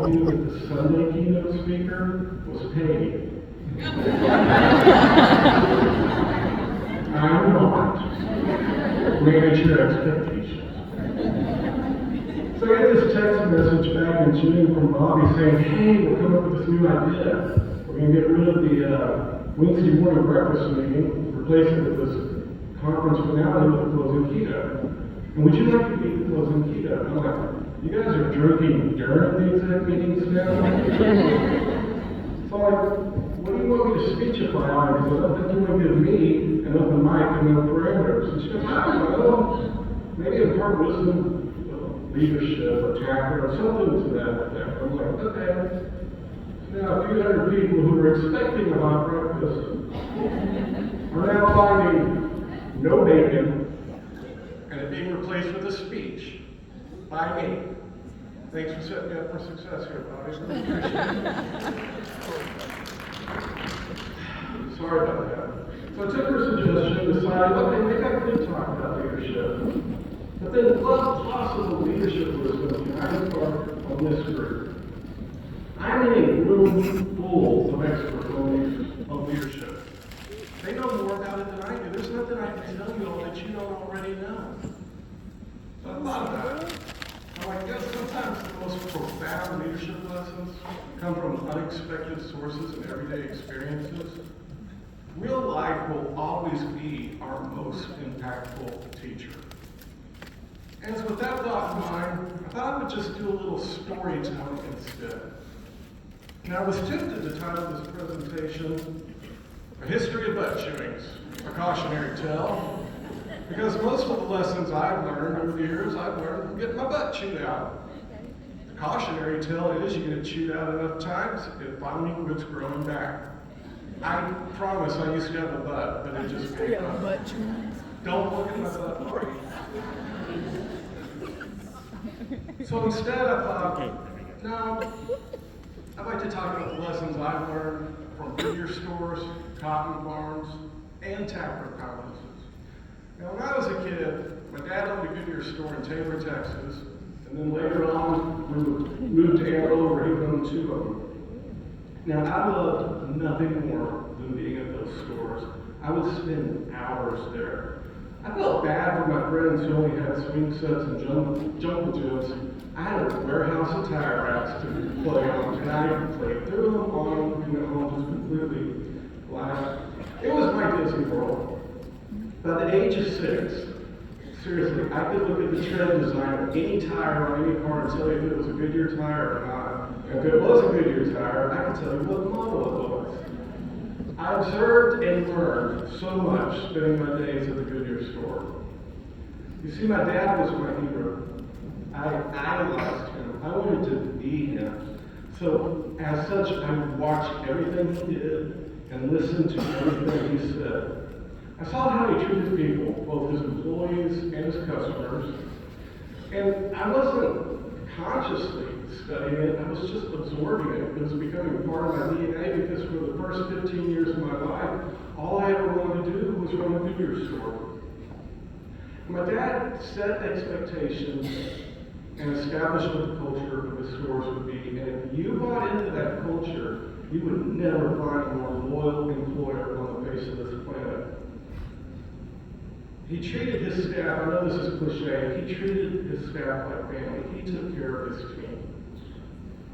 told you that the Sunday keynote speaker was paid. I'm not. Manage your expectations. So I get this text message back in June from Bobby saying, hey, we'll come up with this new idea. We're going to get rid of the Wednesday morning breakfast meeting, replace it with this conference finale with a closing keynote. And would you like to be the closing keynote? I'm like, you guys are drinking during the exec meetings now? So I'm like, what do you want me to speechify on? Because I don't think you want to give me an open mic and no parameters. And she goes, I don't know. Maybe impart wisdom, leadership, or TACRAO, or something to that effect. I'm like, okay. Now, a few hundred people who were expecting a hot breakfast are now finding no bacon and it being replaced with a speech by me. Thanks for setting me up for success here, Bobby. Sorry about that. So I took her suggestion, decided, okay, maybe I could talk about leadership. But then what possible leadership wisdom can I impart on this group? I'm in a room full of experts on leadership. They know more about it than I do. There's nothing I can tell you all that you don't already know. So I thought about it. I'm like, yes, sometimes the most profound leadership lessons come from unexpected sources and everyday experiences. Real life will always be our most impactful teacher. And so with that thought in mind, I thought I would just do a little storytelling instead. Now, I was tempted to title this presentation, A History of Butt Chewings, a Cautionary Tale, because most of the lessons I've learned over the years, I've learned from getting my butt chewed out. The cautionary tale is you get it chewed out enough times, it finally quits growing back. I promise I used to have a butt, but it just came up. Don't look at my butt, Marty. So instead I thought, no, I'd like to talk about the lessons I've learned from Goodyear stores, cotton farms, and TACRAO conferences. Now, when I was a kid, my dad owned a Goodyear store in Taylor, Texas, and then later on, we moved to Amarillo, where he owned 2 of them. Now, I loved nothing more than being at those stores. I would spend hours there. I felt bad for my friends who only had swing sets and jungle gyms. I had a warehouse of tire racks to play on, and I played through them on, at home, just completely laughed. It was my Disney World. By the age of 6, seriously, I could look at the tread design of any tire on any car and tell you if it was a Goodyear tire or not. And if it was a Goodyear tire, I could tell you what model it was. I observed and learned so much spending my days at the Goodyear store. You see, my dad was my hero. I idolized him. I wanted to be him. So, as such, I would watch everything he did and listen to everything he said. I saw how he treated people, both his employees and his customers, and I wasn't consciously studying it, I was just absorbing it. It was becoming part of my DNA because for the first 15 years of my life, all I ever wanted to do was run a Goodyear store. My dad set expectations and established what the culture of his stores would be, and if you bought into that culture, you would never find a more loyal employer on the face of this planet. He treated his staff, I know this is cliche, he treated his staff like family. He took care of his team.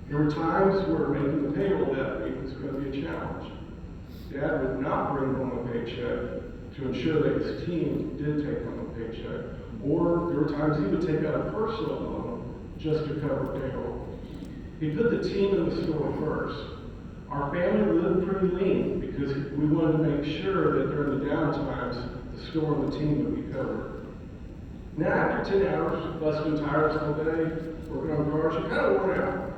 There were times where making the payroll that week was going to be a challenge. Dad would not bring home a paycheck to ensure that his team did take home a paycheck. Or there were times he would take out a personal loan just to cover payroll. He put the team in the store first. Our family lived pretty lean because we wanted to make sure that during the down times, the store and the team would be covered. Now, after 10 hours busting tires all day, working on cars, you're kind of worn out.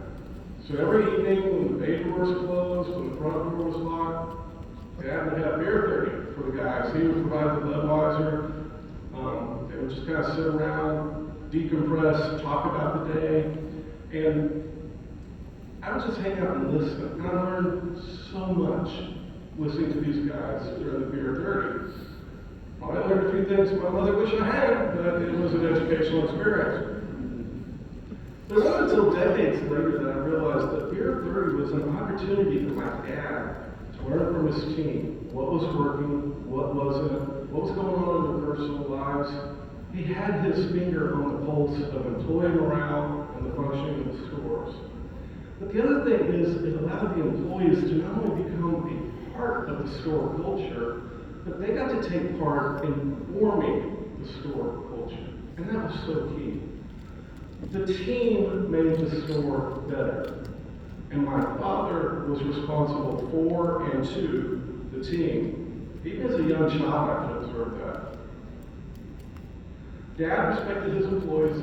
So every evening when the bay doors closed, when the front door was locked, Dad would have beer 30 for the guys. He would provide the Budweiser. They would just kind of sit around, decompress, talk about the day, and I would just hang out and listen. And I learned so much listening to these guys during the beer 30. I learned a few things my mother wished I had, but it was an educational experience. But it wasn't until decades later that I realized that Beer 30 was an opportunity for my dad to learn from his team what was working, what wasn't, what was going on in their personal lives. He had his finger on the pulse of employee morale and the functioning of the stores. But the other thing is, it allowed the employees to not only become a part of the store culture, but they got to take part in forming the store culture. And that was so key. The team made the store better. And my father was responsible for and to the team. Even as a young child, I could observe that. Dad respected his employees,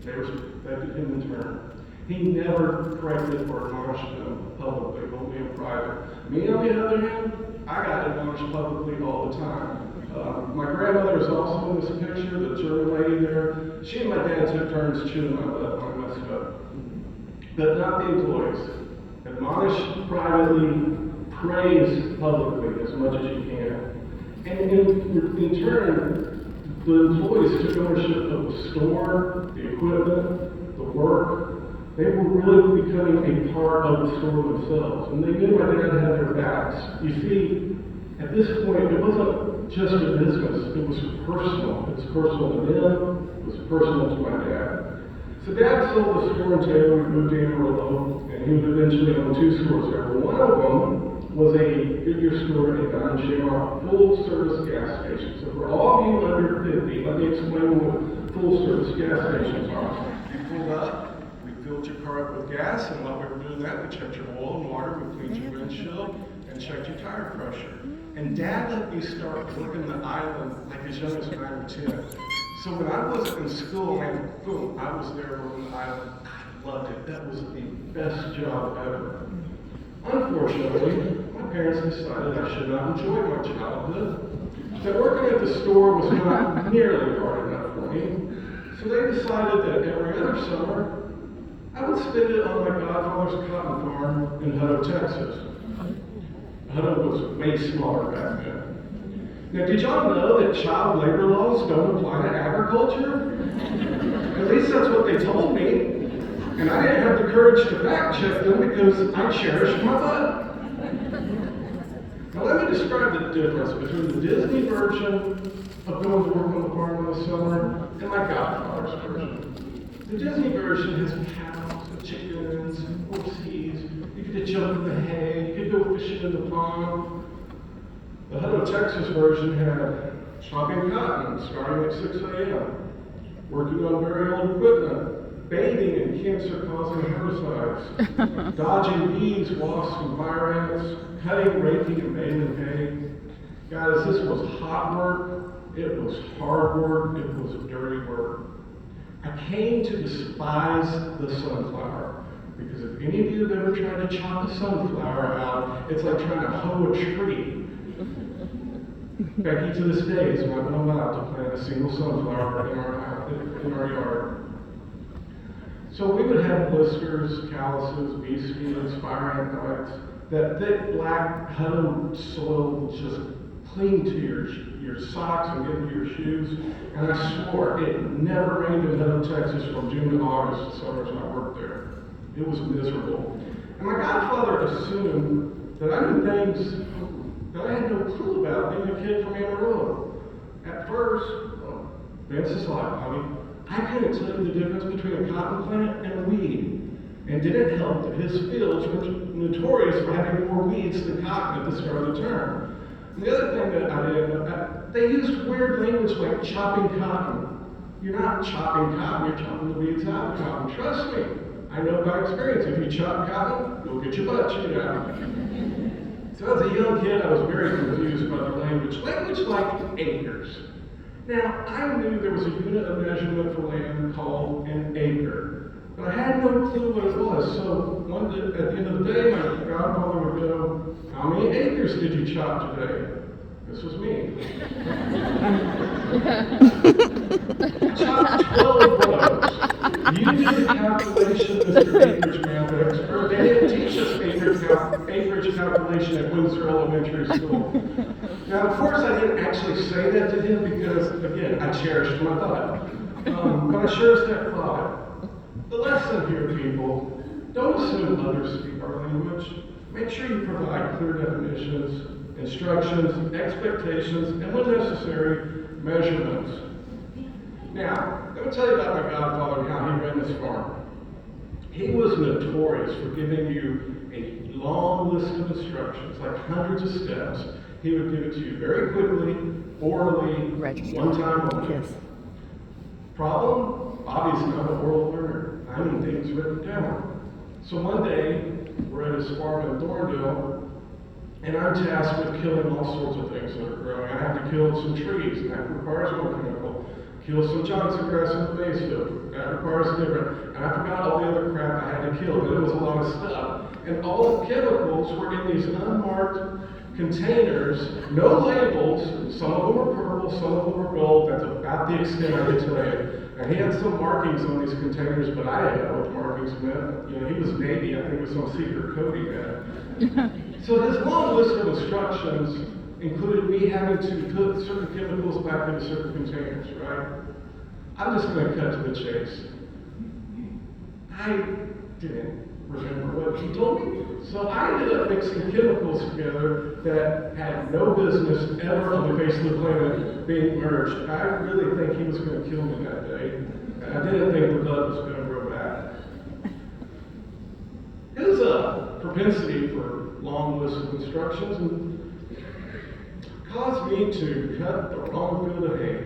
they respected him in turn. He never corrected or admonished them publicly, only in private. Me, on the other hand, I got admonished publicly all the time. My grandmother is also in this picture, the German lady there. She and my dad took turns chewing my butt when I messed up. But not the employees. Admonish privately, praise publicly as much as you can. And in turn, the employees took ownership of the store, the equipment, the work. They were really becoming a part of the store themselves. And they knew my dad had their backs. You see, at this point, it wasn't just a business, it was personal. It was personal to them, it was personal to my dad. So Dad sold the store in Taylor, we moved to Amarillo, and he would eventually own 2 stores there. One of them was a Goodyear store in Don Shamrock, full-service gas station. So for all of you under 50, let me explain what full-service gas stations are. You pulled up, we filled your car up with gas, and while we were doing that, we checked your oil and water, we cleaned your windshield, and checked your tire pressure. And Dad let me start working the island like as young as 9 or 10. So when I wasn't in school, man, boom, I was there working the island. I loved it. That was the best job ever. Unfortunately, my parents decided I should not enjoy my childhood. That working at the store was not nearly hard enough for me. So they decided that every other summer, I would spend it on my godfather's cotton farm in Hutto, Texas. Hutto was way smaller back then. Now, did y'all know that child labor laws don't apply to agriculture? At least that's what they told me. And I didn't have the courage to fact check them because I cherished my butt. Now, let me describe the difference between the Disney version of going to work on the farm in the summer and my godfather's version. The Disney version has cows and chickens and horses. You get to jump in the hay, you could go fishing in the pond. The Hutto, Texas version had chopping cotton starting at 6 a.m., working on very old equipment, bathing in cancer-causing herbicides, dodging bees, wasps, and fire ants, cutting, raking, and baling hay. Guys, this was hot work, it was hard work, it was dirty work. I came to despise the sunflower. Because if any of you have ever tried to chop a sunflower out, it's like trying to hoe a tree. Becky, to this day, is not allowed to plant a single sunflower in our yard. So we would have blisters, calluses, bee stings, fire ant bites. That thick black Hutto soil would just cling to your socks and get into your shoes. And I swore it never rained in Hutto, Texas from June to August, the summers I worked there. It was miserable. And my godfather assumed that I knew things that I had no clue about being a kid from Amarillo. At first, Vince is like, I couldn't tell you the difference between a cotton plant and a weed. And didn't help that his fields were notorious for having more weeds than cotton at the start of the term. And the other thing that I didn't know, they used weird language like chopping cotton. You're not chopping cotton, you're chopping the weeds out of cotton. Trust me. I know by experience, if you chop cotton, you'll get your butt chewed out. So as a young kid, I was very confused by the language like acres. Now, I knew there was a unit of measurement for land called an acre, but I had no clue what it was. So one day, at the end of the day, my godfather would go, "How many acres did you chop today?" This was me. I chopped 12 rows. You did the calculation, Mr. Acreage Math Expert. They didn't teach us acreage calculation at Windsor Elementary School. Now, of course, I didn't actually say that to him because, again, I cherished my butt. But I sure as heck thought it. The lesson here, people, don't assume others speak our language. Make sure you provide clear definitions, instructions, expectations, and when necessary, measurements. Now, let me tell you about my godfather and how he ran this farm. He was notorious for giving you a long list of instructions, like hundreds of steps. He would give it to you very quickly, orally, one time only. Yes. Problem? Bobby's not an oral learner. I need things written down. So one day, we're at his farm in Thorndale, and I'm tasked with killing all sorts of things that are growing. I have to kill some trees, and that requires one chemical. Kill some Johnson grass in the base field. That requires different. And I forgot all the other crap I had to kill, but it was a lot of stuff. And all the chemicals were in these unmarked containers, no labels. Some of them were purple, some of them were gold. That's about the extent I can tell you. And he had some markings on these containers, but I didn't know what the markings meant. You know, he was Navy, I think it was some secret code he had. So his long list of instructions included me having to put certain chemicals back into certain containers, right? I'm just going to cut to the chase. I didn't remember what he told me. So I ended up mixing chemicals together that had no business ever on the face of the planet being merged. I really think he was going to kill me that day. And I didn't think the blood was going to grow back. His propensity for long lists of instructions and caused me to cut the wrong field of hay.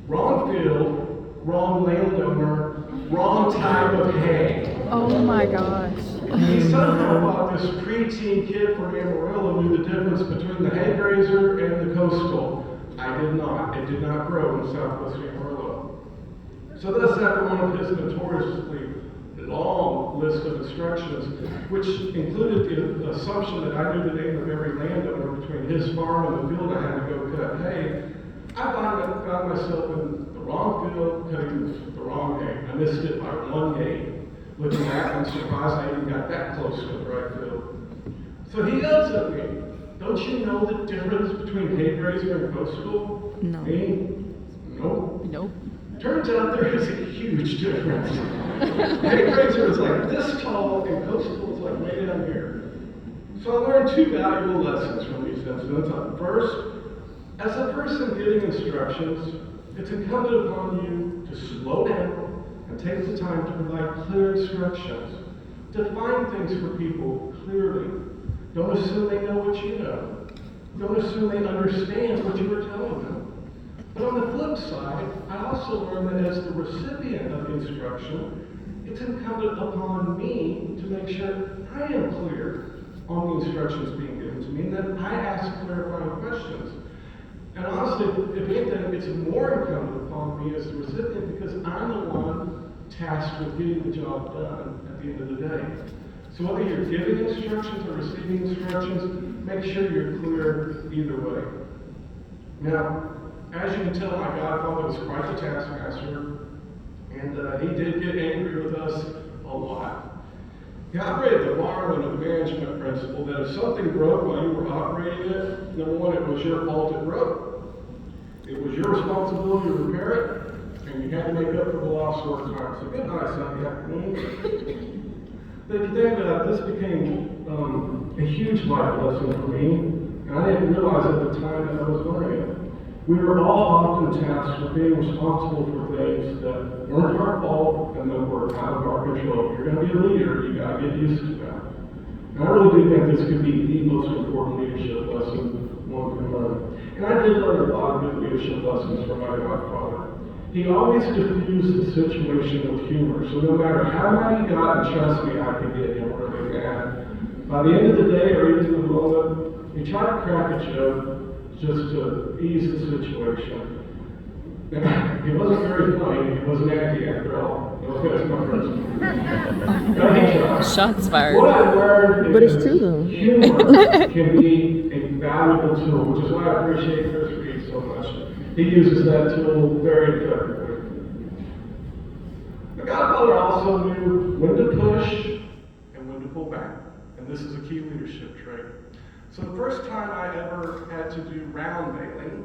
Wrong field, wrong landowner, wrong type of hay. Oh my gosh. He somehow thought this preteen kid from Amarillo knew the difference between the hay grazer and the coastal. I did not. It did not grow in southwest Amarillo. So thus, after one of his notoriously long list of instructions, which included the assumption that I knew the name of every landowner between his farm and the field I had to go cut hay, I found myself in the wrong field cutting the wrong hay. I missed it by one hay. Looking back, I'm surprised I even got that close to the right field. So he yells at me, "Don't you know the difference between hay grazer and coastal?" No. Me? Nope. Nope. Turns out there is a huge difference. Hay grazer is like this tall, and coastal is like way down here. So I learned two valuable lessons from these incidents. First, as a person giving instructions, it's incumbent upon you to slow down and take the time to provide clear instructions. Define things for people clearly. Don't assume they know what you know. Don't assume they understand what you are telling them. But on the flip side, I also learned that as the recipient of the instruction, it's incumbent upon me to make sure I am clear on the instructions being given to me and that I ask clarifying questions. And honestly, if anything, it's more incumbent upon me as the recipient because I'm the one tasked with getting the job done at the end of the day. So whether you're giving instructions or receiving instructions, make sure you're clear either way. Now, as you can tell, my godfather was quite the taskmaster, and he did get angry with us a lot. He operated the farm under the management principle that if something broke while you were operating it, number one, it was your fault it broke. It was your responsibility to repair it, and you had to make up for the lost work time. So good night, son. But if you think about it, this became a huge life lesson for me, and I didn't realize at the time that I was learning it. We were all often tasked with being responsible for things that weren't our fault and that were out of our control. If you're going to be a leader, you got to get used to that. And I really do think this could be the most important leadership lesson one can learn. And I did learn a lot of good leadership lessons from my godfather. He always diffused the situation with humor, so no matter how mad he got, and trust me, I could get him really mad. By the end of the day, or even in the moment, he tried to crack a joke just to ease the situation. He wasn't very funny, he was an Yankee after all. That's my first. Shots fired. What I learned But is it's true though. humor can be a valuable tool, which is why I appreciate Chris Reed so much. He uses that tool very effectively. The godfather also knew when to push and when to pull back. And this is a key leadership trait. So the first time I ever had to do round baling,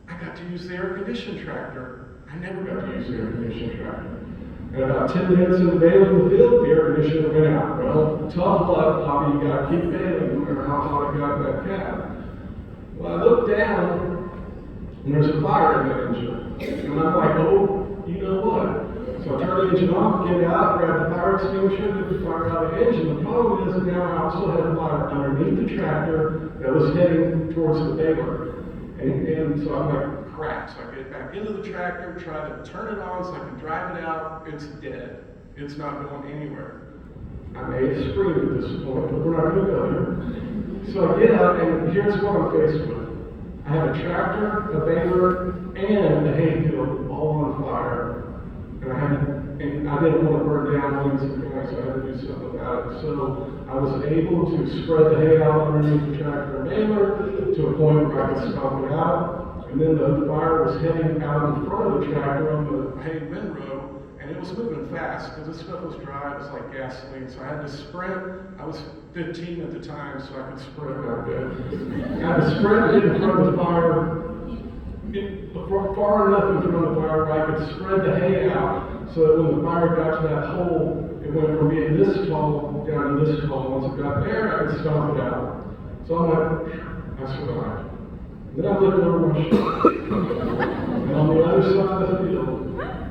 I got to use the air conditioning tractor. I never got to use the air conditioning tractor. And about 10 minutes in the bailing the field, the air conditioner went out. Well, tough luck, Bobby, you gotta keep bailing no matter how hot it got in that cab. Well, I looked down, and there's a fire in the engine. And I'm like, oh, you know what? So I turn the engine off, get out, grab the fire extinguisher, get the fire out of the engine. The problem is now I also had a fire underneath the tractor that was heading towards the baler. And so I'm like, crap. So I get back into the tractor, try to turn it on so I can drive it out. It's dead. It's not going anywhere. I may have screamed at this point, but we're not going to go there. So I get out, and here's what I'm faced with. I have a tractor, a baler, and a hayfield all on fire. And I didn't want to burn down Williams and County, so I had to do something about it. So I was able to spread the hay out underneath the tractor and baler to a point where I could stomp it out. And then the fire was heading out in front of the tractor on the hay windrow, and it was moving fast because this stuff was dry. It was like gasoline, so I had to sprint. I was 15 at the time, so I could sprint out there. I had to sprint in front of the fire. Far enough in front of the fire where I could spread the hay out so that when the fire got to that hole, it went from being this tall down to this tall. Once it got there, I could stomp it out. So I'm like, I survived. Then I looked over my shoulder, and on the other side of the field,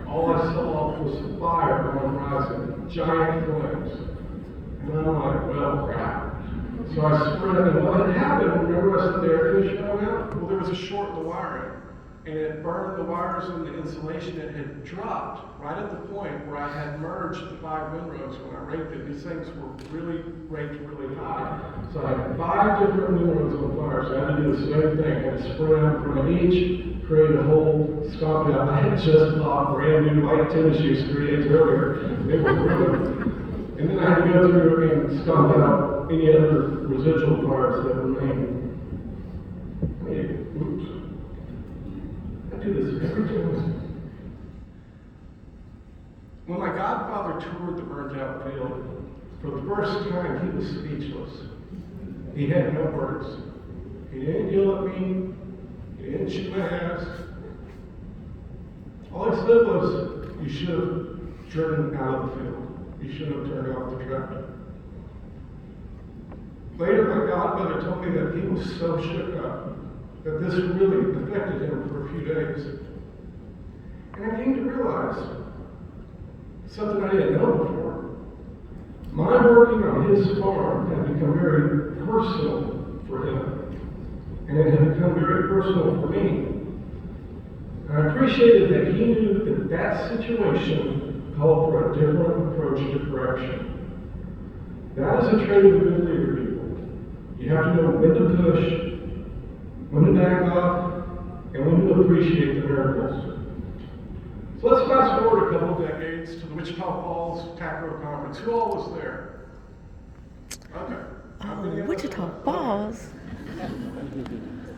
all I saw was fire on the horizon, giant flames. And I'm like, well, crap. So I sprinted, and what had happened, remember I said the air conditioner went out? Well, there was a short in the wiring. And it burned the wires and the insulation. It had dropped right at the point where I had merged the 5 windrows when I raked it. These things were really raked really high. So I had 5 different windrows on fire. So I had to do the same thing. I had to spread out from each, create a hole, stomp it out. I had just bought brand new white tennis shoes 3 days earlier. They were ruined. And then I had to go through and stomp out any other residual parts that remained. Oops. Do this every time. When my godfather toured the burnt out field, for the first time he was speechless. He had no words. He didn't yell at me. He didn't shoot my ass. All he said was, you should have driven out of the field. You should have turned off the tractor. Later, my godmother told me that he was so shook up that this really affected him for a few days. And I came to realize something I didn't know before. My working on his farm had become very personal for him. And it had become very personal for me. And I appreciated that he knew that that situation called for a different approach to correction. That is a trait of a good leader, people. You have to know when to push, when to back off, and when to appreciate the miracles. So let's fast forward a couple decades to the Wichita Falls TACRAO Conference. Who all was there? Okay. Wichita Falls?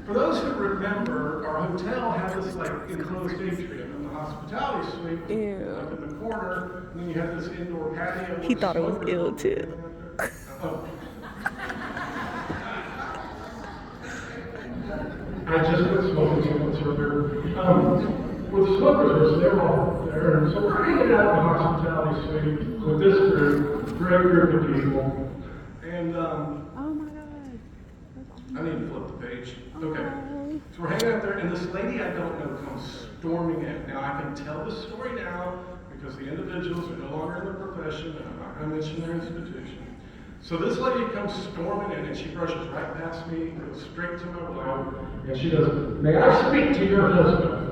For those who remember, our hotel had this like enclosed atrium, and the hospitality suite was like in the corner, and then you had this indoor patio. He thought it was ill too. I just quit smoking so much earlier. With the smokers, they were all there, and so we're hanging out in the hospitality suite with this group, great group of people. And Oh my God. I need to flip the page. Okay. So we're hanging out there, and this lady I don't know comes storming in. Now I can tell the story now because the individuals are no longer in the profession, and I'm not going to mention their institution. So this lady comes storming in, and she brushes right past me, goes straight to my lap, and she goes, "May I speak to your husband?"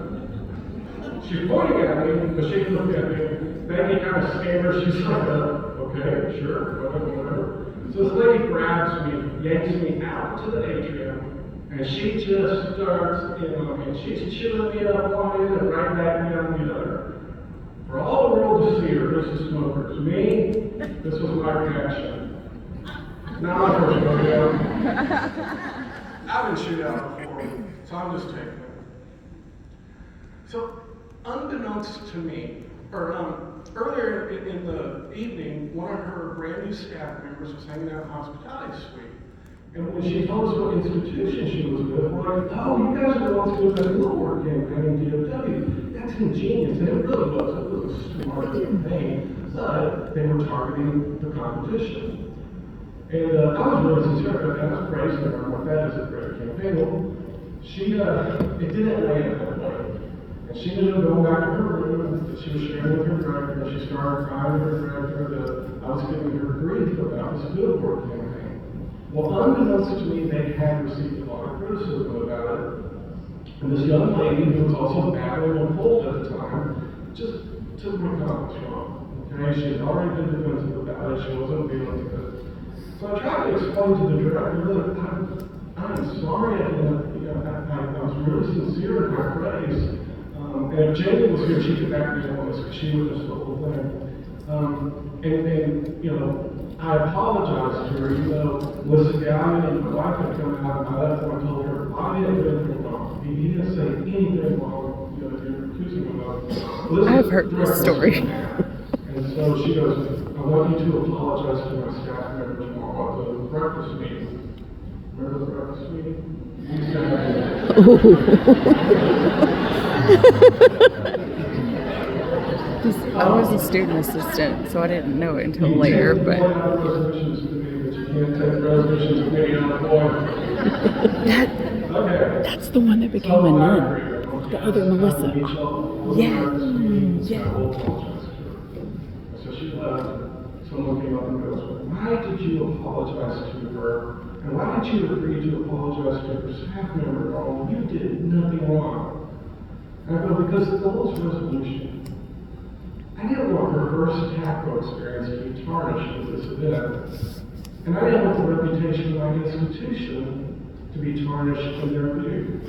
She's pointing at me, but she looked at me. Becky kind of stammers. She's like, "Okay, sure, whatever." So this lady grabs me, yanks me out to the atrium, and she just starts, and she's chilling me up one end and right back me on the other. For all the world to see her, this is smokers. Me, this was my reaction. Not my first go down. I've been shooting out before, so I'm just taking it. So, unbeknownst to me, earlier in the evening, one of her brand new staff members was hanging out in the hospitality suite. And when she told us what institution she was with, we're like, "Oh, you guys are the ones who did that Lothringer campaign in DFW. That's ingenious, and it really was. It was a smart campaign, but they were targeting the competition. And I was really sincere, and I was praising her on what that is a great campaign. Well, it didn't land at that point. And she ended up going back to her room, and she was sharing with her director, and she started crying with her director that I was giving her grief about this billboard campaign. Well, unbeknownst to me, they had received a lot of criticism about it. And this young lady, who was also battling a cold at the time, just took my comments wrong. Okay, she had already been defensive about it, she wasn't feeling good. So I tried to explain to the director, look, I'm sorry, I was really sincere in my praise. And if Jamie was here, she could back me up on this, because she witnessed the whole thing. I apologized to her, even though Melissa Gallion and my wife had come out, and by that point I told her, I didn't do anything wrong. He didn't say anything wrong, that you're accusing him of. I've heard this story. And so she goes, I want you to apologize to my staff member tomorrow at the breakfast meeting. Remember the breakfast meeting? I was a student assistant, so I didn't know it until later, but that's the one that became a nun. The other Melissa. Yeah. So she left. Someone came up and goes, why did you apologize to her? And why did you agree to apologize to her staff member? Oh, you did nothing wrong. And I go, because the goal is resolution. I didn't want her first TACRAO experience to be tarnished with this event. And I didn't want the reputation of my institution to be tarnished in their view.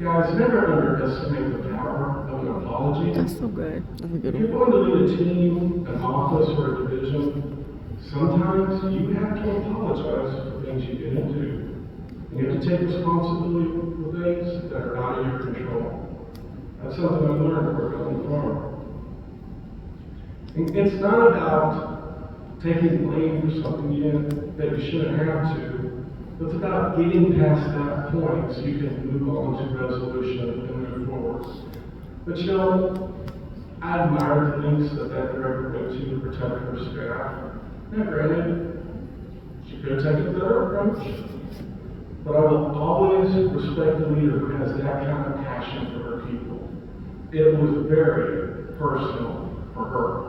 Guys, never underestimate the power of an apology. That's so good. That's a good If you're one. going to lead a team, an office, or a division, sometimes you have to apologize for things you didn't do. And you have to take responsibility for things that are out of your control. That's something I learned working farm. And it's not about taking blame for something that you shouldn't have to. It's about getting past that point so you can move on to resolution and move forward. But I admire the things that director went to protect her staff. Now granted, she could have taken a better approach, but I will always respect the leader who has that kind of passion for her people. It was very personal for her.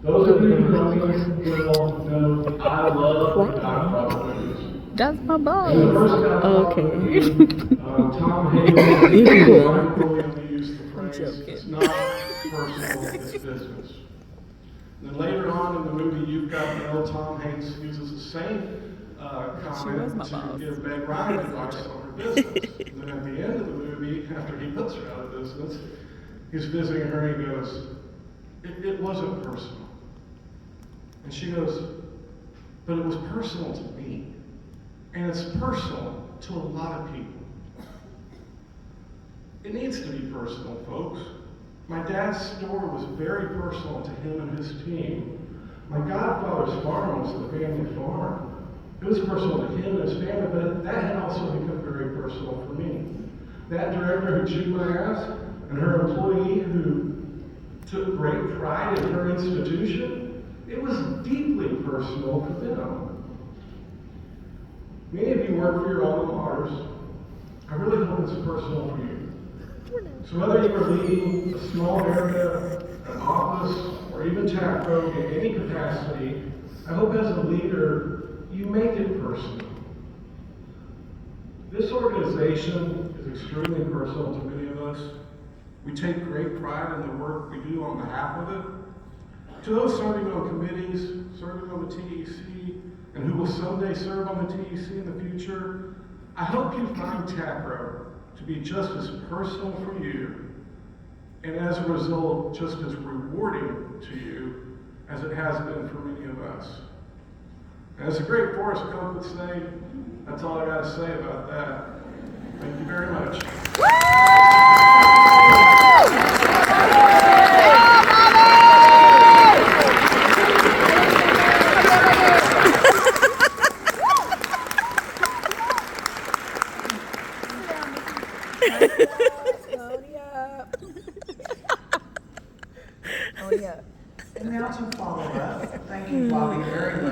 Those of you who know me will know I love TACRAO movies. That's my boss. And the first Okay. Tom Hanks only used the phrase, joking. it's not personal, it's business. And then later on in the movie, You've Got Mail, Tom Hanks uses the same comment my to boss. give Meg Ryan advice on her business. And then at the end of the movie, after he puts her out of business, he's visiting her and he goes, it wasn't personal. And she goes, but it was personal to me. And it's personal to a lot of people. It needs to be personal, folks. My dad's store was very personal to him and his team. My godfather's farm was the family farm. It was personal to him and his family, but that had also become very personal for me. That director who chewed my ass and her employee who took great pride in her institution, it was deeply personal for them. Many of you work for your alma maters. I really hope it's personal for you. So whether you are leading a small area, an office, or even TACRAO in any capacity, I hope as a leader, you make it personal. This organization is extremely personal to many of us. We take great pride in the work we do on behalf of it. To those serving on committees, serving on the TEC, and who will someday serve on the TEC in the future, I hope you find TACRAO to be just as personal for you, and as a result, just as rewarding to you as it has been for many of us. And as the great Forrest Gump would say, that's all I got to say about that. Thank you very much. Pony up. Pony up. And now to follow up, thank you, Bobby, very much.